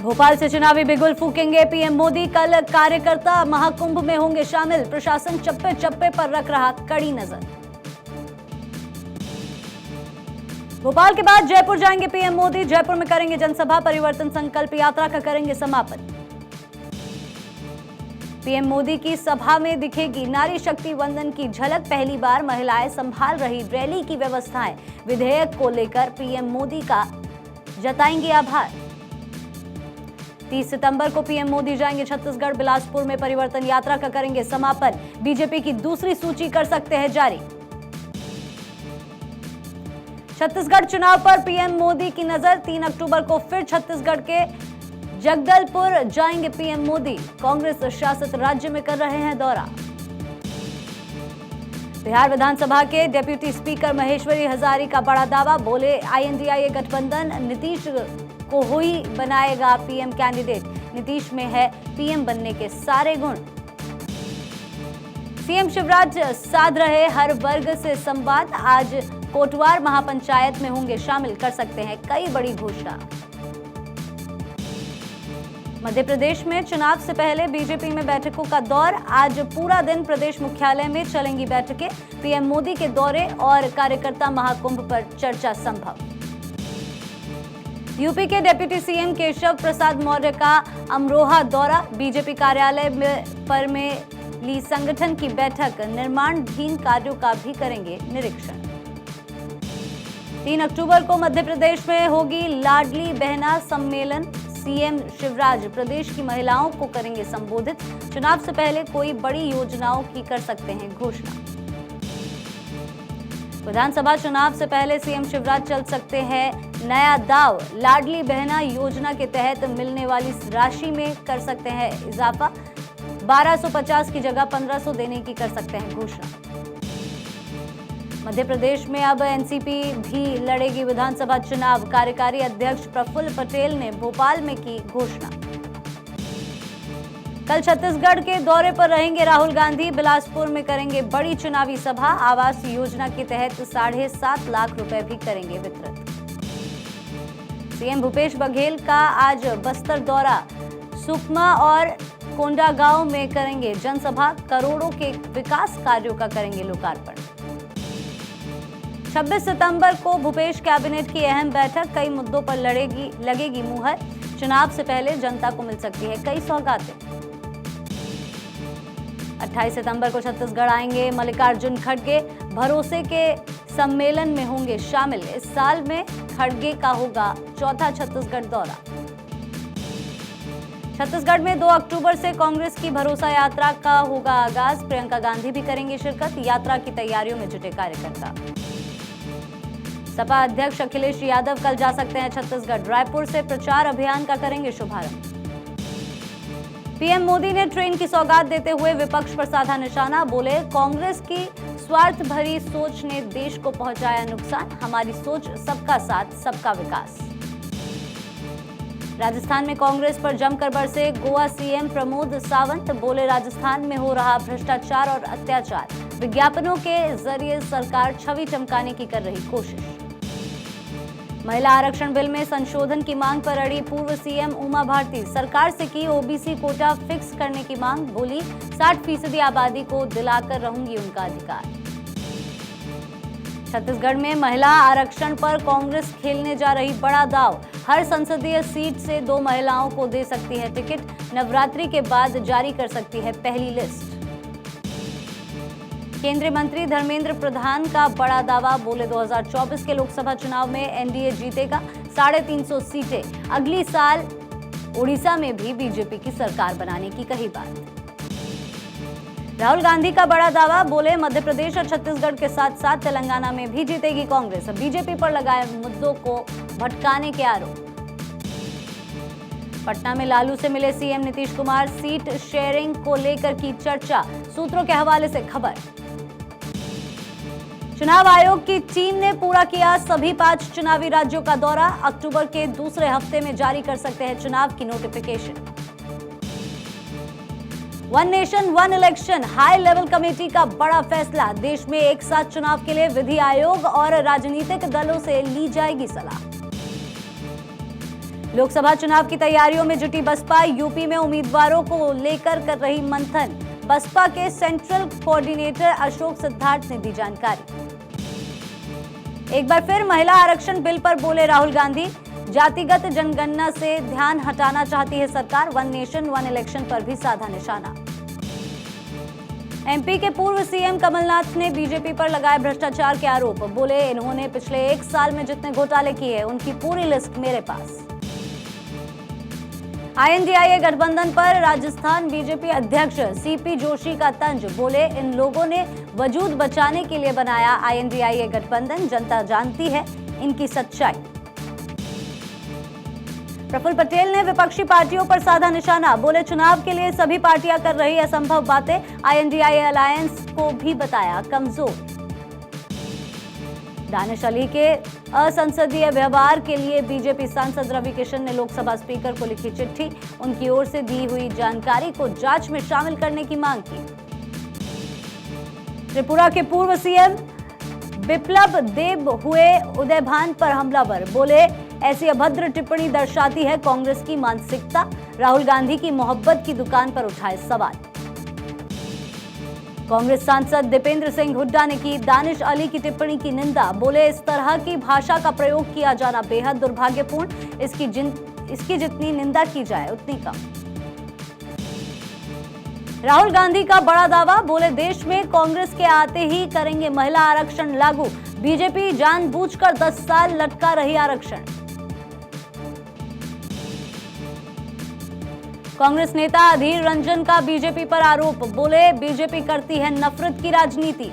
भोपाल से चुनावी बिगुल फूकेंगे पीएम मोदी। कल कार्यकर्ता महाकुंभ में होंगे शामिल। प्रशासन चप्पे चप्पे पर रख रहा कड़ी नजर। भोपाल के बाद जयपुर जाएंगे पीएम मोदी। जयपुर में करेंगे जनसभा। परिवर्तन संकल्प यात्रा का करेंगे समापन। पीएम मोदी की सभा में दिखेगी नारी शक्ति वंदन की झलक। पहली बार महिलाएं संभाल रही रैली की व्यवस्थाएं। विधेयक को लेकर पीएम मोदी का जताएंगे आभार। 30 सितंबर को पीएम मोदी जाएंगे छत्तीसगढ़। बिलासपुर में परिवर्तन यात्रा का करेंगे समापन। बीजेपी की दूसरी सूची कर सकते हैं जारी। छत्तीसगढ़ चुनाव पर पीएम मोदी की नजर। 3 अक्टूबर को फिर छत्तीसगढ़ के जगदलपुर जाएंगे पीएम मोदी। कांग्रेस शासित राज्य में कर रहे हैं दौरा। बिहार विधानसभा के डिप्टी स्पीकर महेश्वरी हजारी का बड़ा दावा। बोले INDIA गठबंधन नीतीश को ही बनाएगा पीएम कैंडिडेट। नीतीश में है पीएम बनने के सारे गुण। सीएम शिवराज साध रहे हर वर्ग से संवाद। आज कोटवार महापंचायत में होंगे शामिल। कर सकते हैं कई बड़ी घोषणा। मध्य प्रदेश में चुनाव से पहले बीजेपी में बैठकों का दौर। आज पूरा दिन प्रदेश मुख्यालय में चलेंगी बैठकें। पीएम मोदी के दौरे और कार्यकर्ता महाकुंभ पर चर्चा संभव। यूपी के डिप्टी सीएम केशव प्रसाद मौर्य का अमरोहा दौरा। बीजेपी कार्यालय में ली संगठन की बैठक। निर्माणाधीन कार्यों का भी करेंगे निरीक्षण। 3 अक्टूबर को मध्य प्रदेश में होगी लाडली बहना सम्मेलन। सीएम शिवराज प्रदेश की महिलाओं को करेंगे संबोधित। चुनाव से पहले कोई बड़ी योजनाओं की कर सकते हैं घोषणा। विधानसभा चुनाव से पहले सीएम शिवराज चल सकते हैं नया दाव। लाडली बहना योजना के तहत मिलने वाली राशि में कर सकते हैं इजाफा। 1250 की जगह 1500 देने की कर सकते हैं घोषणा। मध्य प्रदेश में अब एनसीपी भी लड़ेगी विधानसभा चुनाव। कार्यकारी अध्यक्ष प्रफुल्ल पटेल ने भोपाल में की घोषणा। कल छत्तीसगढ़ के दौरे पर रहेंगे राहुल गांधी। बिलासपुर में करेंगे बड़ी चुनावी सभा। आवास योजना के तहत 7.5 लाख रुपए भी करेंगे वितरित। सीएम भूपेश बघेल का आज बस्तर दौरा। सुकमा और कोंडागांव में करेंगे जनसभा। करोड़ों के विकास कार्यों का करेंगे लोकार्पण। 26 सितंबर को भूपेश कैबिनेट की अहम बैठक। कई मुद्दों पर लगेगी मुहर। चुनाव से पहले जनता को मिल सकती है कई सौगातें। 28 सितंबर को छत्तीसगढ़ आएंगे मल्लिकार्जुन खड़गे। भरोसे के सम्मेलन में होंगे शामिल। इस साल में खड़गे का होगा चौथा छत्तीसगढ़ दौरा। छत्तीसगढ़ में 2 अक्टूबर से कांग्रेस की भरोसा यात्रा का होगा आगाज। प्रियंका गांधी भी करेंगी शिरकत। यात्रा की तैयारियों में जुटे कार्यकर्ता। सपा अध्यक्ष अखिलेश यादव कल जा सकते हैं छत्तीसगढ़। रायपुर से प्रचार अभियान का करेंगे शुभारंभ। पीएम मोदी ने ट्रेन की सौगात देते हुए विपक्ष पर साधा निशाना। बोले कांग्रेस की स्वार्थ भरी सोच ने देश को पहुंचाया नुकसान। हमारी सोच सबका साथ सबका विकास। राजस्थान में कांग्रेस पर जमकर बरसे गोवा सीएम प्रमोद सावंत। बोले राजस्थान में हो रहा भ्रष्टाचार और अत्याचार। विज्ञापनों के जरिए सरकार छवि चमकाने की कर रही कोशिश। महिला आरक्षण बिल में संशोधन की मांग पर अड़ी पूर्व सीएम उमा भारती। सरकार से की ओबीसी कोटा फिक्स करने की मांग। बोली 60% आबादी को दिलाकर रहूंगी उनका अधिकार। छत्तीसगढ़ में महिला आरक्षण पर कांग्रेस खेलने जा रही बड़ा दाव। हर संसदीय सीट से 2 महिलाओं को दे सकती है टिकट। नवरात्रि के बाद जारी कर सकती है पहली लिस्ट। केंद्रीय मंत्री धर्मेंद्र प्रधान का बड़ा दावा। बोले 2024 के लोकसभा चुनाव में एनडीए जीतेगा 350 सीटें। अगली साल उड़ीसा में भी बीजेपी की सरकार बनाने की कही बात। राहुल गांधी का बड़ा दावा। बोले मध्य प्रदेश और छत्तीसगढ़ के साथ साथ तेलंगाना में भी जीतेगी कांग्रेस। बीजेपी पर लगाए मुद्दों को भटकाने के आरोप। पटना में लालू से मिले CM Nitish Kumar. Seat sharing को लेकर की चर्चा। सूत्रों के हवाले से खबर। चुनाव आयोग की टीम ने पूरा किया सभी 5 चुनावी राज्यों का दौरा। अक्टूबर के दूसरे हफ्ते में जारी कर सकते हैं चुनाव की notification. One nation one election high level committee का बड़ा फैसला। देश में एक साथ चुनाव के लिए विधि आयोग और राजनीतिक दलों से ली जाएगी सलाह। लोकसभा चुनाव की तैयारियों में जुटी बसपा, यूपी में उम्मीदवारों को लेकर कर रही मंथन। बसपा के सेंट्रल कोऑर्डिनेटर अशोक सिद्धार्थ ने दी जानकारी। एक बार फिर महिला आरक्षण बिल पर बोले राहुल गांधी, जातिगत जनगणना से ध्यान हटाना चाहती है सरकार। वन नेशन वन इलेक्शन पर भी साधा निशाना। एमपी के पूर्व सीएम कमलनाथ ने बीजेपी पर लगाए भ्रष्टाचार के आरोप। बोले, इन्होंने पिछले 1 साल में जितने घोटाले किए उनकी पूरी लिस्ट मेरे पास। आईएनडीआईए गठबंधन पर राजस्थान बीजेपी अध्यक्ष सीपी जोशी का तंज। बोले, इन लोगों ने वजूद बचाने के लिए बनाया आईएनडीआईए गठबंधन, जनता जानती है इनकी सच्चाई। प्रफुल्ल पटेल ने विपक्षी पार्टियों पर साधा निशाना। बोले, चुनाव के लिए सभी पार्टियां कर रही असंभव बातें, आईएनडीआईए अलायंस को भी बताया कमजोर। दानिश अली के असंसदीय व्यवहार के लिए बीजेपी सांसद रवि किशन ने लोकसभा स्पीकर को लिखी चिट्ठी। उनकी ओर से दी हुई जानकारी को जांच में शामिल करने की मांग की। त्रिपुरा के पूर्व सीएम बिप्लब देब हुए उदयभान पर हमलावर। बोले, ऐसी अभद्र टिप्पणी दर्शाती है कांग्रेस की मानसिकता। राहुल गांधी की मोहब्बत की दुकान पर उठाए सवाल। कांग्रेस सांसद दीपेंद्र सिंह हुड्डा ने की दानिश अली की टिप्पणी की निंदा। बोले, इस तरह की भाषा का प्रयोग किया जाना बेहद दुर्भाग्यपूर्ण। इसकी जितनी निंदा की जाए उतनी कम। राहुल गांधी का बड़ा दावा। बोले, देश में कांग्रेस के आते ही करेंगे महिला आरक्षण लागू। बीजेपी जानबूझकर 10 साल लटका रही आरक्षण। कांग्रेस नेता अधीर रंजन का बीजेपी पर आरोप। बोले, बीजेपी करती है नफरत की राजनीति।